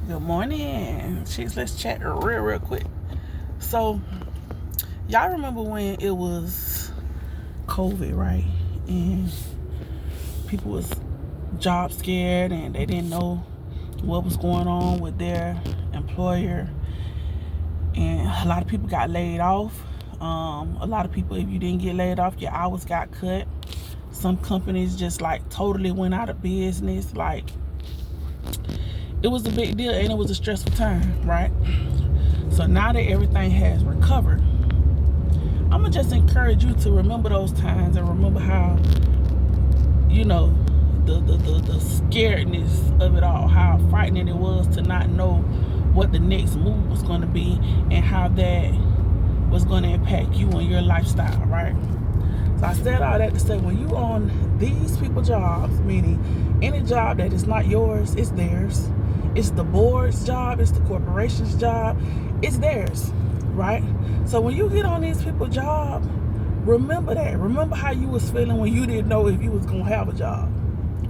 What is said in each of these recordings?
Good morning. Chicks, let's chat real quick. So, y'all remember when it was COVID, right? And people was job scared and they didn't know what was going on with their employer. And a lot of people got laid off. A lot of people, if you didn't get laid off, your hours got cut. Some companies just like totally went out of business. Like, it was a big deal and it was a stressful time, right? So now that everything has recovered, I'm gonna just encourage you to remember those times and remember how, the scaredness of it all, how frightening it was to not know what the next move was gonna be and how that was gonna impact you and your lifestyle, right? So I said all that to say, when you on these people jobs, meaning any job that is not yours, it's theirs. It's the board's job, it's the corporation's job, it's theirs, right? So when you get on these people job, remember that. Remember how you was feeling when you didn't know if you was gonna have a job,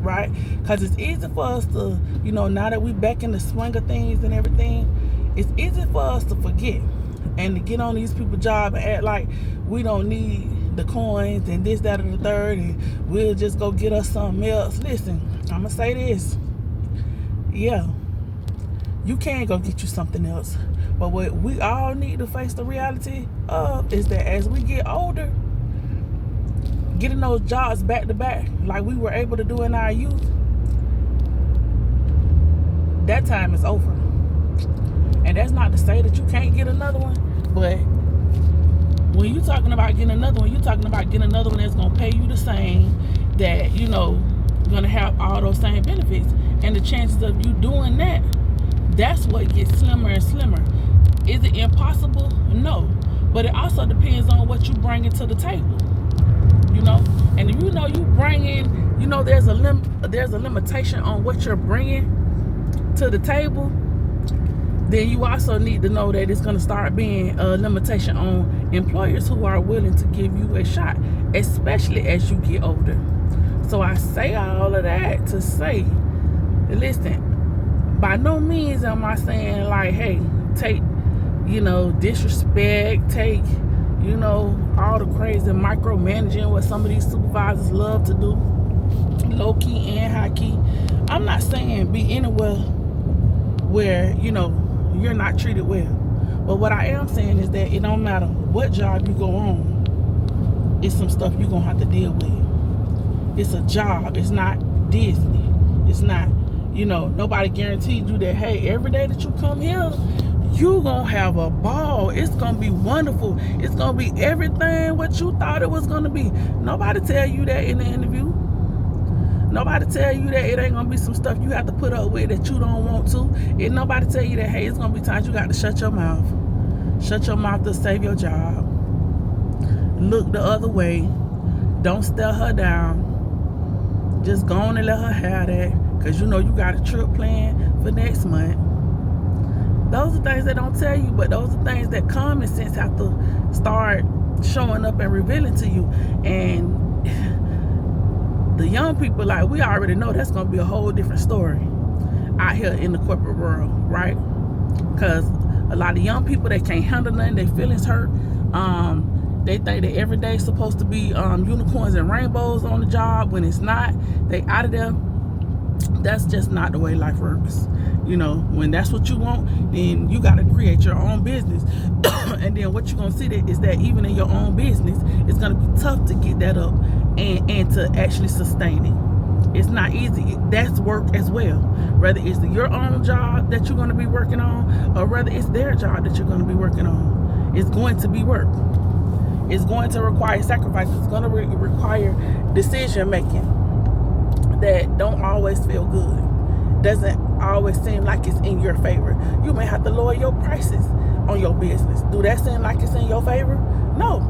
right? Because it's easy for us to, now that we back in the swing of things and everything, it's easy for us to forget and to get on these people job and act like we don't need the coins and this, that, and the third, and we'll just go get us something else. Listen, I'm gonna say this. Yeah, you can go get you something else. But what we all need to face the reality of is that as we get older, getting those jobs back to back like we were able to do in our youth, that time is over. And that's not to say that you can't get another one, but when you're talking about getting another one, you're talking about getting another one that's going to pay you the same, that, going to have all those same benefits. And the chances of you doing that, that's what gets slimmer and slimmer. Is it impossible? No. But it also depends on what you bring to the table, And if you bringing, there's a limitation on what you're bringing to the table, then you also need to know that it's going to start being a limitation on employers who are willing to give you a shot, especially as you get older. So I say all of that to say, listen, by no means am I saying like, hey, take, disrespect, take, all the crazy micromanaging what some of these supervisors love to do, low key and high key. I'm not saying be anywhere where, you're not treated well. But what I am saying is that it don't matter what job you go on, it's some stuff you're going to have to deal with. It's a job. It's not Disney. It's not, nobody guaranteed you that, hey, every day that you come here, you going to have a ball. It's going to be wonderful. It's going to be everything what you thought it was going to be. Nobody tell you that in the interview. Nobody tell you that it ain't gonna be some stuff you have to put up with that you don't want to. And nobody tell you that, hey, it's gonna be times you got to shut your mouth. Shut your mouth to save your job. Look the other way. Don't stare her down. Just go on and let her have that. Because you got a trip planned for next month. Those are things they don't tell you, but those are things that common sense have to start showing up and revealing to you. And the young people, like, we already know that's going to be a whole different story out here in the corporate world, right? Because a lot of young people, they can't handle nothing. Their feelings hurt. They think that every day is supposed to be unicorns and rainbows on the job. When it's not, they out of there. That's just not the way life works. When that's what you want, then you got to create your own business. And then what you're going to see is that even in your own business, it's going to be tough to get that up and to actually sustain it. It's not easy. That's work as well. Whether it's your own job that you're going to be working on, or whether it's their job that you're going to be working on, it's going to be work. It's going to require sacrifice. It's going to require decision making that don't always feel good. Doesn't always seem like it's in your favor. You may have to lower your prices on your business. Do that seem like it's in your favor? No.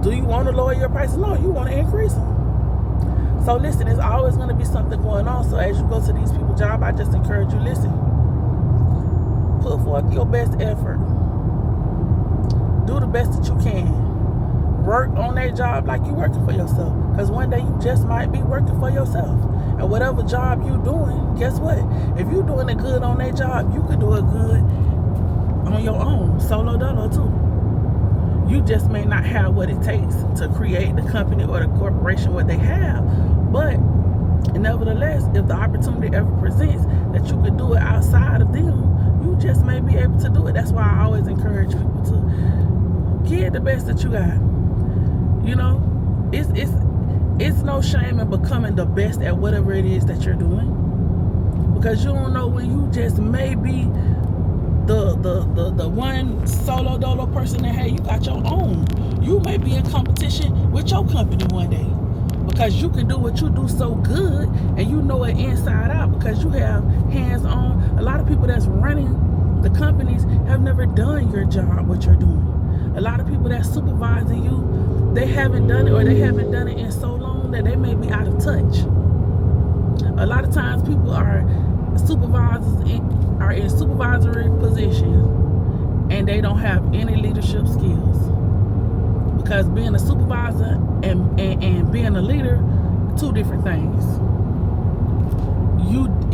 Do you want to lower your prices? No, you want to increase them. So listen, there's always going to be something going on. So as you go to these people's job, I just encourage you, listen, put forth your best effort. Do the best that you can. Work on that job like you're working for yourself. Because one day you just might be working for yourself. And whatever job you doing, guess what? If you doing it good on that job, you could do it good on your own, solo dolo too. You just may not have what it takes to create the company or the corporation what they have. But nevertheless, if the opportunity ever presents that you could do it outside of them, you just may be able to do it. That's why I always encourage people to give the best that you got. You know, it's no shame in becoming the best at whatever it is that you're doing, because you don't know when you just may be the one solo dolo person that, hey, you got your own. You may be in competition with your company one day, because you can do what you do so good and you know it inside out because you have hands on. A lot of people that's running the companies have never done your job, what you're doing. A lot of people that's supervising you, they haven't done it, or they haven't done it in so long that they may be out of touch. A lot of times people are in supervisory positions and they don't have any leadership skills, because being a supervisor and being a leader, two different things.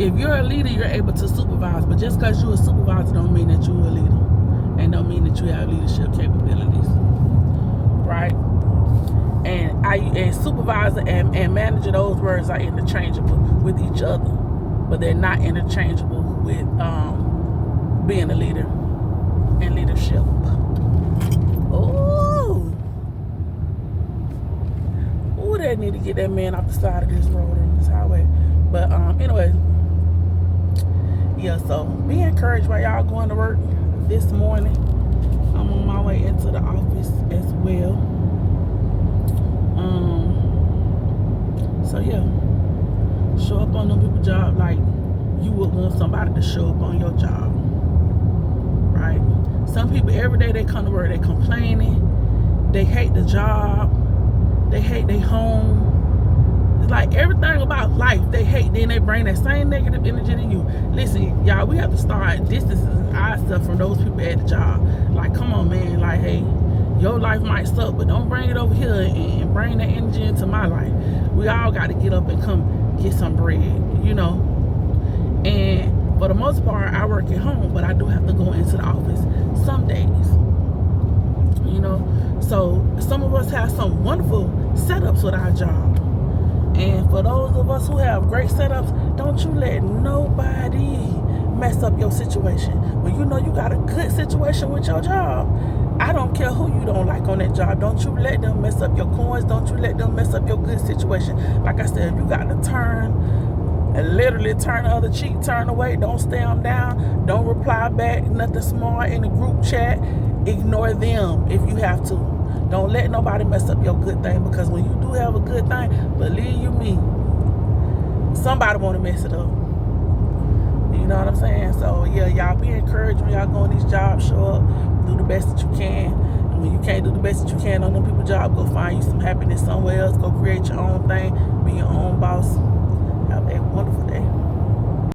If you're a leader, you're able to supervise, but just because you're a supervisor don't mean that you're a leader, and don't mean that you have leadership capabilities, right? And supervisor and manager, those words are interchangeable with each other, but they're not interchangeable with being a leader and leadership. Oh, they need to get that man off the side of this road on this highway. But anyway, yeah, so be encouraged while y'all going to work this morning. I'm on my way into the office as well. So yeah, show up on them people's job like you would want somebody to show up on your job, right? Some people every day they come to work, they complaining, they hate the job, they hate their home. It's like everything about life they hate, then they bring that same negative energy to you. Listen, y'all, we have to start distancing ourselves from those people at the job. Like, come on, man, like, hey, your life might suck, but don't bring it over here and bring that energy into my life. We all got to get up and come get some bread, you know. And for the most part, I work at home, but I do have to go into the office some days, you know. So some of us have some wonderful setups with our job. And for those of us who have great setups, don't you let nobody mess up your situation. When you know you got a good situation with your job, I don't care who you don't like on that job. Don't you let them mess up your coins. Don't you let them mess up your good situation. Like I said, if you got to turn and literally turn the other cheek, turn away, don't stare them down, don't reply back nothing smart in the group chat, ignore them if you have to. Don't let nobody mess up your good thing, because when you do have a good thing, believe you me, somebody want to mess it up. You know what I'm saying? So yeah, y'all be encouraged when y'all go on these jobs. Show up, do the best that you can. And when you can't do the best that you can on them people's job, go find you some happiness somewhere else. Go create your own thing. Be your own boss. Have a wonderful day.